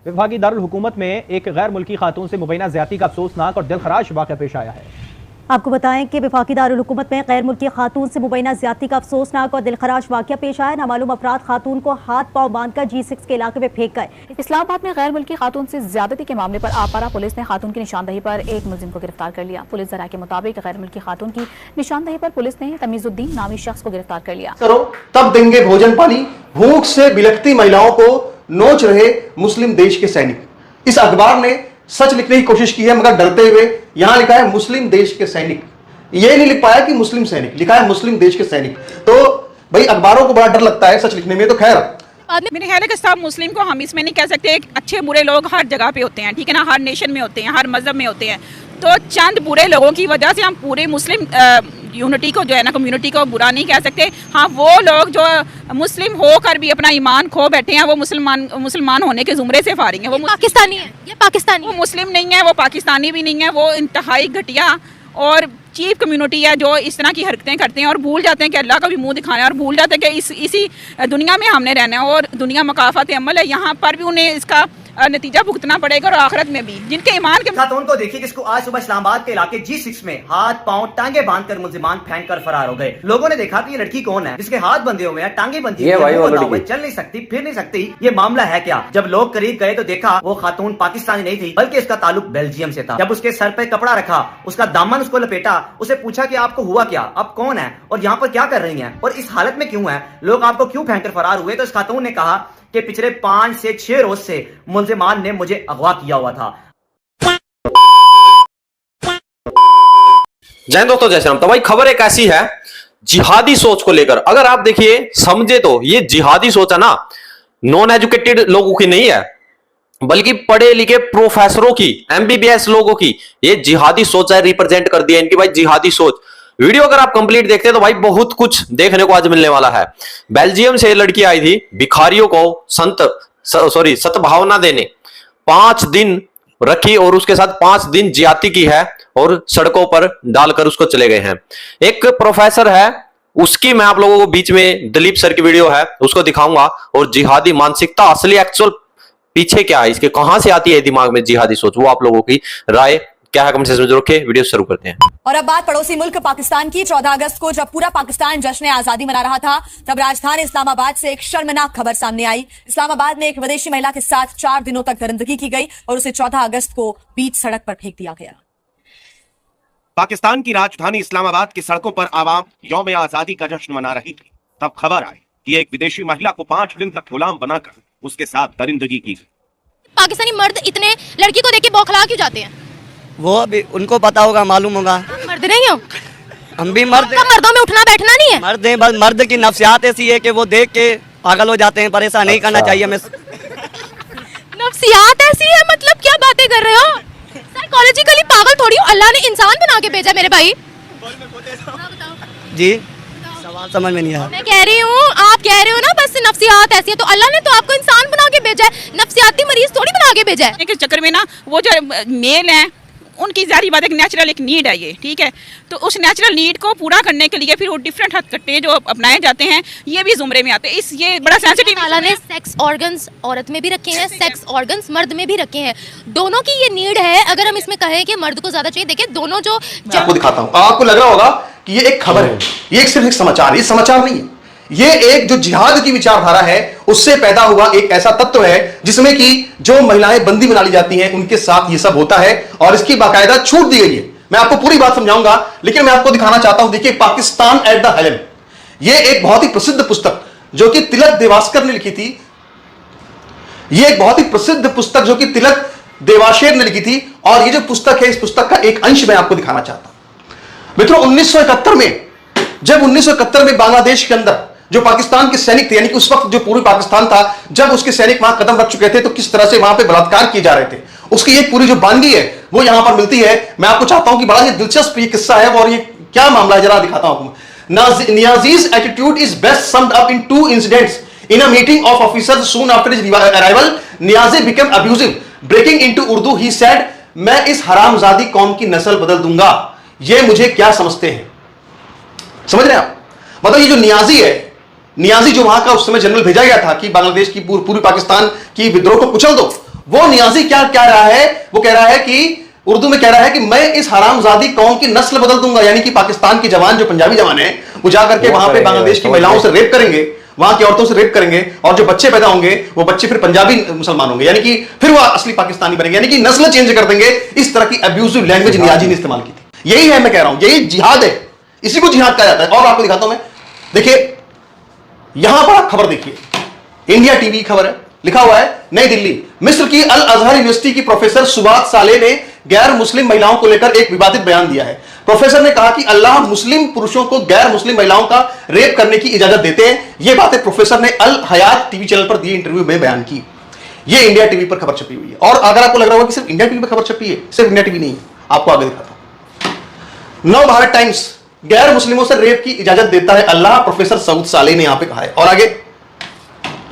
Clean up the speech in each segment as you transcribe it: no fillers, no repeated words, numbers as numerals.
वफाकी दारुल हुकूमत में एक गैर मुल्की खातून से मुबैना ज्यादती का अफसोसनाक और दिलखराश वाक़या पेश आया है। आपको बताएं कि वफाकी दारुल हुकूमत में गैर मुल्की खातून से मुबैना ज्यादती का अफसोसनाक और दिलखराश वाक़या पेश आया। नामालूम अफराद खातून को हाथ पांव बांधकर G6 के इलाके में फेंक गए। इस्लामाबाद में गैर मुल्की खातून से ज्यादती के मामले पर आपारा पुलिस ने खातून की निशानदही पर एक मुलजिम को गिरफ्तार कर लिया। पुलिस जरा के मुताबिक गैर मुल्की खातून की निशानदही पर पुलिस ने तमीजुद्दीन नामी शख्स को गिरफ्तार कर लिया। तब देंगे भोजन पानी, भूख से बिलखती महिलाओं को नोच रहे मुस्लिम देश के सैनिक। इस अखबार ने सच लिखने की कोशिश की है मगर डरते हुए यहां लिखा है मुस्लिम देश के सैनिक। ये नहीं लिख पाया कि मुस्लिम सैनिक, लिखा है मुस्लिम देश के सैनिक। तो भाई अखबारों को बड़ा डर लगता है सच लिखने में। तो खैर मेरे ख्याल है कि सब मुस्लिम को हम इसमें नहीं कह सकते। अच्छे बुरे लोग हर जगह पे होते हैं, ठीक है ना, हर नेशन में होते हैं, हर मजहब में होते हैं। तो चंद बुरे लोगों की वजह से हम पूरे मुस्लिम यूनिटी को जो है ना, कम्युनिटी को बुरा नहीं कह सकते। हाँ, वो लोग जो मुस्लिम होकर भी अपना ईमान खो बैठे हैं, वो मुसलमान होने के जुमरे से फारिग हैं। वो पाकिस्तानी है, ये पाकिस्तानी, वो मुस्लिम नहीं है, वो पाकिस्तानी भी नहीं है, वो इंतहाई घटिया और चीफ कम्युनिटी है जो इस तरह की हरकतें करते हैं और भूल जाते हैं कि अल्लाह का भी मुंह दिखाना है और भूल जाते हैं कि इसी दुनिया में हमने रहना है और दुनिया मकाफत अमल है। यहाँ पर भी उन्हें इसका नतीजा भुगतना पड़ेगा और आखिरत में भी। जिनके ईमान के खातून को देखिए जिसको आज सुबह इस्लामाबाद के इलाके G6 में हाथ पांव टांगे बांधकर मुल्जिमान फेंक कर फरार हो गए। लोगों ने देखा कि ये लड़की कौन है जिसके हाथ बंधे हुए हैं, टांगे बंधी हुई, चल नहीं सकती, फिर नहीं सकती, ये मामला है क्या? जब लोग करीब गए तो देखा वो खातून पाकिस्तानी नहीं थी बल्कि इसका ताल्लुक बेल्जियम से था। जब उसके सर पे कपड़ा रखा, उसका दामन उसको लपेटा, उसे पूछा कि आपको हुआ क्या, आप कौन है और यहाँ पर क्या कर रही हैं और इस हालत में क्यों है, लोग आपको क्यों फेंक कर फरार हुए? तो इस खातून ने कहा कि पिछले 5 से 6 रोज से मुलजिमान ने मुझे अगवा किया हुआ था। जय दोस्तों, जय श्री राम। तो भाई खबर एक ऐसी है जिहादी सोच को लेकर। अगर आप देखिए समझे तो ये जिहादी सोच है ना, नॉन एजुकेटेड लोगों की नहीं है बल्कि पढ़े लिखे प्रोफेसरों की, MBBS लोगों की ये जिहादी सोच है, रिप्रेजेंट कर दिया इनकी भाई जिहादी सोच। वीडियो अगर आप कंप्लीट देखते हैं तो भाई बहुत कुछ देखने को आज मिलने वाला है। बेल्जियम से लड़की आई थी भिखारियों को सद्भावना देने, 5 दिन रखी और उसके साथ 5 दिन ज्यादती की है और सड़कों पर डालकर उसको चले गए हैं। एक प्रोफेसर है, उसकी मैं आप लोगों को बीच में दिलीप सर की वीडियो है उसको दिखाऊंगा और जिहादी मानसिकता असली एक्चुअल पीछे क्या है, इसके कहां से आती है दिमाग में जिहादी सोच, वो आप लोगों की राय क्या है कमेंट सेक्शन में जरूर रखें। वीडियो शुरू करते हैं। और अब बात पड़ोसी मुल्क पाकिस्तान की। 14 अगस्त को जब पूरा पाकिस्तान जश्न आजादी मना रहा था तब राजधानी इस्लामाबाद से एक शर्मनाक खबर सामने आई। इस्लामाबाद में एक विदेशी महिला के साथ 4 दिनों तक दरिंदगी की गई और उसे 14 अगस्त को बीच सड़क पर फेंक दिया गया। पाकिस्तान की राजधानी इस्लामाबाद की सड़कों पर आवाम यौम आजादी का जश्न मना रही थी। तब खबर आई कि एक विदेशी महिला को 5 दिन तक गुलाम बनाकर उसके साथ दरिंदगी की गई। पाकिस्तानी मर्द इतने लड़की को देख के बौखला क्यों जाते हैं? वो अभी उनको पता होगा, मालूम होगा। मर्द नहीं हो, हम भी मर्द। मर्दों में उठना बैठना नहीं है। मर्द हैं, बस मर्द की नफ्सियात ऐसी है कि वो देख के पागल हो जाते हैं, पर ऐसा नहीं करना चाहिए हमें। नफ्सियात ऐसी है मतलब क्या बातें कर रहे हो? साइकोलॉजिकली पागल थोड़ी हो, अल्लाह ने इंसान बना के भेजा मेरे भाई। जी सवाल समझ में नहीं आया। मैं कह रही हूँ, आप कह रहे हो ना बस नफ्सियात ऐसी है, तो अल्लाह ने तो आपको इंसान बना के भेजा है, नफ्सियाती मरीज थोड़ी बना के भेजा है। के चक्कर में ना वो जो मेल हैं उनकी जारी बात एक नेचुरल एक नीड है ये, ठीक है। तो उस नेचुरल नीड को पूरा करने के लिए फिर वो डिफरेंट हथकंडे जो अपनाए जाते हैं ये भी जुमरे में आते हैं। इस ये बड़ा सेंसिटिव। अल्लाह ने सेक्स ऑर्गन्स औरत में भी रखे हैं, सेक्स ऑर्गन्स मर्द में भी रखे हैं, दोनों की ये नीड है। अगर हम इसमें कहें कि मर्द को ज्यादा चाहिए, देखिए दोनों जो आपको दिखाता हूं, आपको लग रहा होगा कि ये एक खबर है, ये सिर्फ एक समाचार, ये समाचार नहीं है, ये एक जो जिहाद की विचारधारा है उससे पैदा हुआ एक ऐसा तत्व है जिसमें कि जो महिलाएं बंदी बना ली जाती हैं उनके साथ ये सब होता है और इसकी बाकायदा छूट दी गई है। मैं आपको पूरी बात समझाऊंगा लेकिन मैं आपको दिखाना चाहता हूं। देखिए, पाकिस्तान एट द हेलन, ये एक बहुत ही प्रसिद्ध पुस्तक जो कि तिलक देवास्कर ने लिखी थी। ये एक बहुत ही प्रसिद्ध पुस्तक जो कि तिलक देवाशेर ने लिखी थी और ये जो पुस्तक है, इस पुस्तक का एक अंश मैं आपको दिखाना चाहता हूं। मित्रों, 1971 में जब 1971 में बांग्लादेश के अंदर जो पाकिस्तान के सैनिक थे, यानी कि उस वक्त जो पूर्वी पाकिस्तान था, जब उसके सैनिक वहां कदम रख चुके थे तो किस तरह से वहां पे बलात्कार किए जा रहे थे, उसकी एक पूरी जो बानगी है वो यहां पर मिलती है। मैं आपको चाहता हूं कि बड़ा ही दिलचस्प ये किस्सा है और ये क्या मामला है जरा दिखाता हूं। Niazi's attitude is best summed up in 2 incidents in a meeting of officers soon after his arrival. Niazi become abusive, breaking into Urdu he said, मैं इस हरामजादी कौम की नस्ल बदल दूंगा, ये मुझे क्या समझते हैं। समझ रहे हैं आप? मतलब ये जो नियाजी है, नियाजी जो वहां का उस समय जनरल भेजा गया था कि बांग्लादेश की पूर्वी पाकिस्तान की विद्रोह को कुचल दो, वो नियाजी क्या कह रहा है, वो कह रहा है कि उर्दू में कह रहा है कि मैं इस हरामजादी कौम की नस्ल बदल दूंगा, यानी कि पाकिस्तान के जवान जो पंजाबी जवान हैं वो जाकर के वहां पे बांग्लादेश की महिलाओं से रेप करेंगे, वहां की औरतों से रेप करेंगे, और जो बच्चे पैदा होंगे वो बच्चे फिर पंजाबी मुसलमान होंगे, यानी कि फिर वो असली पाकिस्तानी बनेंगे, यानी कि नस्ल चेंज कर देंगे। इस तरह की अब्यूजिव लैंग्वेज नियाजी ने इस्तेमाल की थी। यही है, मैं कह रहा हूं, यही जिहाद है, इसी को जिहाद कहा जाता है। और आपको दिखाता हूं मैं, देखिए यहां पर आप खबर देखिए, इंडिया टीवी खबर है, लिखा हुआ है नई दिल्ली, मिस्र की अल अजहर यूनिवर्सिटी की प्रोफेसर सुबात साले ने गैर मुस्लिम महिलाओं को लेकर एक विवादित बयान दिया है। प्रोफेसर ने कहा कि अल्लाह मुस्लिम पुरुषों को गैर मुस्लिम महिलाओं का रेप करने की इजाजत देते हैं। यह बातें प्रोफेसर ने अल हयात टीवी चैनल पर दिए इंटरव्यू में बयान की। यह इंडिया टीवी पर खबर छपी हुई है। और अगर आपको लग रहा होगा कि सिर्फ इंडिया टीवी पर खबर छपी है, सिर्फ इंडिया टीवी नहीं है, आपको आगे दिखाता हूं। नव भारत टाइम्स, गैर मुस्लिमों से रेप की इजाजत देता है अल्लाह, प्रोफेसर सऊद साले ने यहां पर कहा है। और आगे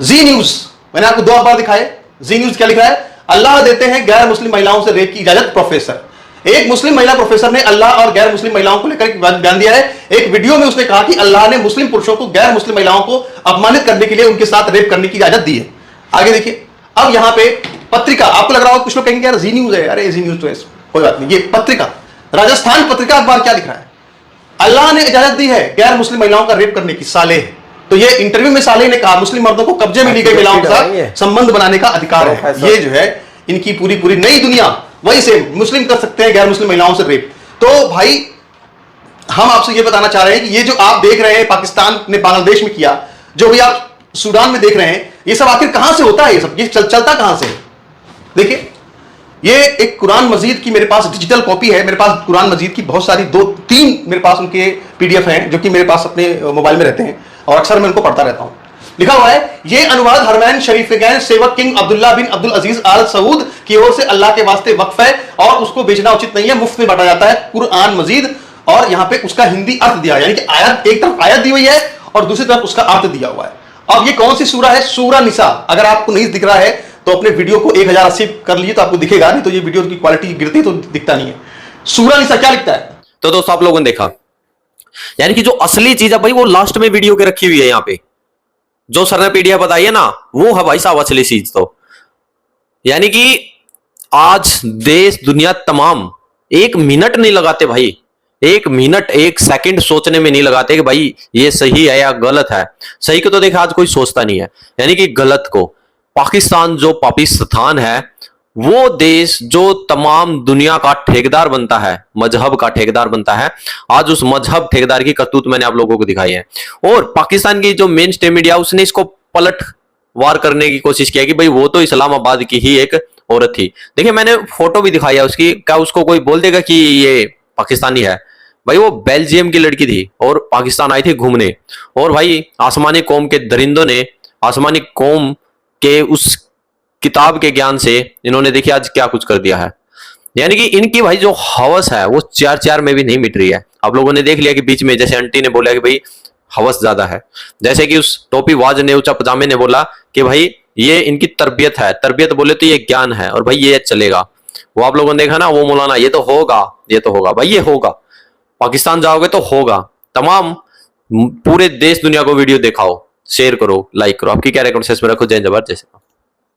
जी न्यूज, मैंने आपको 2 अखबार दिखाए, जी न्यूज क्या लिखा है, अल्लाह देते हैं गैर मुस्लिम महिलाओं से रेप की इजाजत प्रोफेसर। एक मुस्लिम महिला प्रोफेसर ने अल्लाह और गैर मुस्लिम महिलाओं को लेकर बयान दिया है। एक वीडियो में उसने कहा कि अल्लाह ने मुस्लिम पुरुषों को गैर मुस्लिम महिलाओं को अपमानित करने के लिए उनके साथ रेप करने की इजाजत दी है। आगे देखिए, अब यहां पे पत्रिका, आपको लग रहा होगा कुछ लोग कहेंगे यार जी न्यूज है, अरे जी न्यूज तो है, कोई बात नहीं, ये पत्रिका, राजस्थान पत्रिका अखबार क्या लिख रहा है, अल्लाह ने इजाजत दी है गैर मुस्लिम महिलाओं का रेप करने की। सालेह, तो ये इंटरव्यू में सालेह ने कहा मुस्लिम मर्दों को कब्जे में ली गई महिलाओं के साथ संबंध बनाने का अधिकार है। ये जो है इनकी पूरी पूरी नई दुनिया, वही से मुस्लिम कर सकते हैं गैर मुस्लिम महिलाओं से रेप। तो भाई हम आपसे ये बताना चाह रहे हैं कि ये जो आप देख रहे हैं पाकिस्तान ने बांग्लादेश में किया, जो भी आप सूडान में देख रहे हैं, ये सब आखिर कहां से होता है, ये सब ये चलता कहां से? देखिए, ये एक कुरान मजीद की मेरे पास डिजिटल कॉपी है, मेरे पास कुरान मजीद की बहुत सारी 2-3 मेरे पास उनके पीडीएफ हैं जो कि मेरे पास अपने मोबाइल में रहते हैं और अक्सर मैं उनको पढ़ता रहता हूं। लिखा हुआ है, ये अनुवाद हरमैन शरीफैन सेवक किंग अब्दुल्ला बिन अब्दुल अजीज आल सऊद की ओर से अल्लाह के वास्ते वक्फ है और उसको बेचना उचित नहीं है, मुफ्त में बांटा जाता है कुरान मजीद। और यहां पे उसका हिंदी अर्थ दिया है, यानी कि आयत, एक तरफ आयत दी हुई है और दूसरी तरफ उसका अर्थ दिया हुआ है। अब ये कौन सी सूरा है? सूरा निसा। अगर आपको नहीं दिख रहा है तो अपने वीडियो को 1080 कर लीजिए तो आपको दिखेगा, नहीं तो ये वीडियो की क्वालिटी गिरती तो दिखता नहीं है। सूरा निसा क्या लिखता है? तो दोस्तों आप लोगों ने देखा, यानी कि जो असली चीज है भाई वो लास्ट में वीडियो के रखी हुई है। यहाँ पे जो सर ने पीडीएफ बताई है ना, वो है भाई साहब असली चीज। तो यानी कि आज देश दुनिया तमाम 1 मिनट नहीं लगाते भाई, 1 मिनट 1 सेकंड सोचने में नहीं लगाते कि भाई ये सही है या गलत है। सही को तो देखा आज कोई सोचता नहीं है, यानी कि गलत को। पाकिस्तान जो पाकिस्तान है वो देश जो तमाम दुनिया का ठेकेदार बनता है, मजहब का ठेकेदार बनता है, आज उस मजहब ठेकेदार की करतूत मैंने आप लोगों को दिखाई है। और पाकिस्तान की जो मेन स्ट्रीम मीडिया उसने इसको पलट वार करने की कोशिश किया कि भाई वो तो इस्लामाबाद की ही एक औरत थी। देखिए मैंने फोटो भी दिखाई है उसकी, क्या उसको कोई बोल देगा कि ये पाकिस्तानी है? भाई वो बेल्जियम की लड़की थी और पाकिस्तान आई थी घूमने, और भाई आसमानी कौम के दरिंदों ने आसमानी कौम के उस किताब के ज्ञान से इन्होंने देखिए आज क्या कुछ कर दिया है। यानी कि इनकी भाई जो हवस है वो 4-4 में भी नहीं मिट रही है। आप लोगों ने देख लिया कि बीच में जैसे आंटी ने बोला कि भाई हवस ज्यादा है, जैसे कि उस टोपी वाज ने, ऊंचा पजामे ने बोला कि भाई ये इनकी तरबियत है, तरबियत बोले तो ये ज्ञान है और भाई ये चलेगा। वो आप लोगों ने देखा ना, वो मौलाना ये तो होगा, ये तो होगा, भाई ये होगा। पाकिस्तान जाओगे तो होगा। तमाम पूरे देश दुनिया को वीडियो दिखाओ, शेयर करो, लाइक करो। आपकी क्या रिकमेंडेशन में रखो। जय जबरदस्त।